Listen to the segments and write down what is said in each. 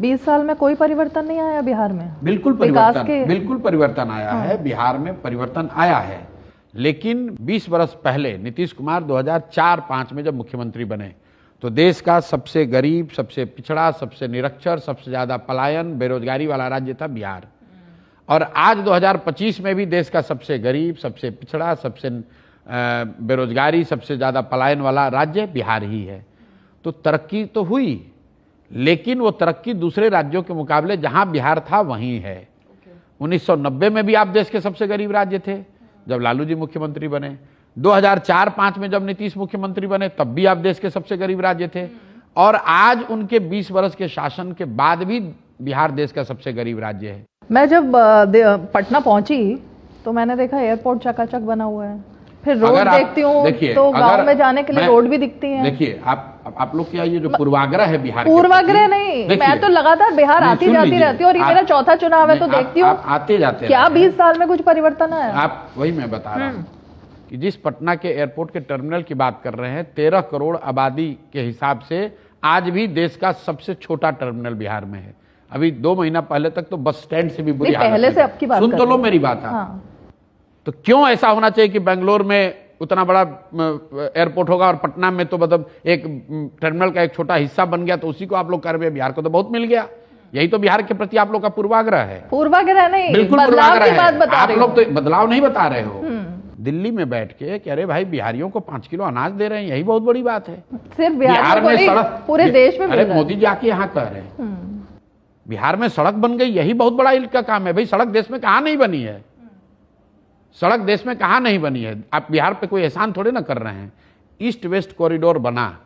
20 साल में कोई परिवर्तन नहीं आया बिहार में? बिल्कुल परिवर्तन आया है, बिहार में परिवर्तन आया है। लेकिन 20 वर्ष पहले नीतीश कुमार 2004-05 में जब मुख्यमंत्री बने तो देश का सबसे गरीब, सबसे पिछड़ा, सबसे निरक्षर, सबसे ज्यादा पलायन, बेरोजगारी वाला राज्य था बिहार। और आज 2025 में भी देश का सबसे गरीब, सबसे पिछड़ा, सबसे बेरोजगारी, सबसे ज्यादा पलायन वाला राज्य बिहार ही है। तो तरक्की तो हुई, लेकिन वो तरक्की दूसरे राज्यों के मुकाबले जहां बिहार था वहीं है। 1990 में भी आप देश के सबसे गरीब राज्य थे जब लालू जी मुख्यमंत्री बने। 2004-05 में जब नीतीश मुख्यमंत्री बने तब भी आप देश के सबसे गरीब राज्य थे। और आज उनके 20 वर्ष के शासन के बाद भी बिहार देश का सबसे गरीब राज्य है। मैं जब पटना पहुंची तो मैंने देखा एयरपोर्ट चकाचक बना हुआ है, फिर रोड देखती हूँ तो गांव में जाने के लिए रोड भी दिखती है। देखिए आप लोग क्या ये जो पूर्वाग्रह है बिहार, पूर्वाग्रह नहीं, मैं तो लगातार बिहार आती जाती रहती हूँ और ये मेरा चौथा चुनाव है तो देखती हूँ आते जाते क्या 20 साल में कुछ परिवर्तन है? आप वही मैं बता रहा हूँ कि जिस पटना के एयरपोर्ट के टर्मिनल की बात कर रहे हैं, 13 करोड़ आबादी के हिसाब से आज भी देश का सबसे छोटा टर्मिनल बिहार में है। अभी 2 महीना पहले तक तो बस स्टैंड से भी बुरी हालत पहले से आपकी बात सुन तो लो मेरी बात। तो क्यों ऐसा होना चाहिए कि बेंगलोर में उतना बड़ा एयरपोर्ट होगा और पटना में तो मतलब एक टर्मिनल का एक छोटा हिस्सा बन गया, तो उसी को आप लोग कर रहे हैं। बिहार को तो बहुत मिल गया। यही तो बिहार के प्रति आप लोग का पूर्वाग्रह है। पूर्वाग्रह नहीं, बिल्कुल बदलाव की बात बता आप रहे लोग तो बदलाव नहीं बता रहे हो। दिल्ली में बैठ के कह रहे भाई बिहारियों को 5 किलो अनाज दे रहे हैं, यही बहुत बड़ी बात है। सिर्फ बिहार में सड़क, पूरे देश में। अरे मोदी जी आके यहाँ कह रहे हैं बिहार में सड़क बन गई, यही बहुत बड़ा इनका काम है। भाई सड़क देश में कहाँ नहीं बनी है, सड़क देश में कहाँ नहीं बनी है। आप बिहार पे कोई एहसान थोड़े ना कर रहे हैं। ईस्ट वेस्ट कॉरिडोर बना,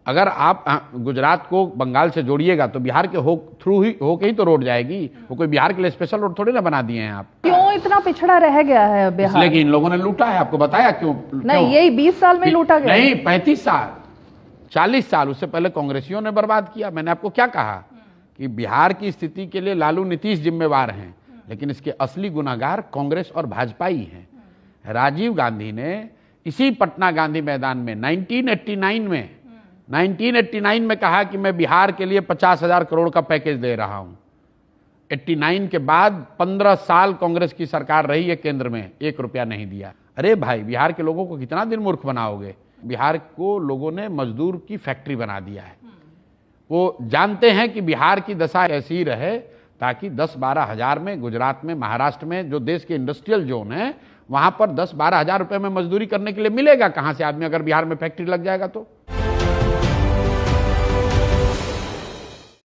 अगर आप गुजरात को बंगाल से जोड़िएगा तो बिहार के थ्रू ही होके ही तो रोड जाएगी। वो कोई बिहार के लिए स्पेशल रोड थोड़े ना बना दिए हैं आप। क्यों इतना पिछड़ा रह गया है बिहार? इसलिए कि इन लोगों ने लूटा है। आपको बताया क्यों? नहीं, यही 20 साल में लूटा गया नहीं, 35 साल 40 साल उससे पहले कांग्रेसियों ने बर्बाद किया। मैंने आपको क्या कहा कि बिहार की स्थिति के लिए लालू नीतीश जिम्मेवार हैं, लेकिन इसके असली गुनाहगार कांग्रेस और भाजपा ही हैं। राजीव गांधी ने इसी पटना गांधी मैदान में 1989 में कहा कि मैं बिहार के लिए 50,000 करोड़ का पैकेज दे रहा हूं। 89 के बाद 15 साल कांग्रेस की सरकार रही है केंद्र में, 1 रुपया नहीं दिया। अरे भाई बिहार के लोगों को कितना दिन मूर्ख बनाओगे? बिहार को लोगों ने मजदूर की फैक्ट्री बना दिया है। वो जानते हैं कि बिहार की दशा ऐसी ही रहे ताकि 10-12 हजार में गुजरात में, महाराष्ट्र में जो देश के इंडस्ट्रियल जोन है वहां पर 10-12 हजार रुपए में मजदूरी करने के लिए मिलेगा कहां से आदमी, अगर बिहार में फैक्ट्री लग जाएगा तो।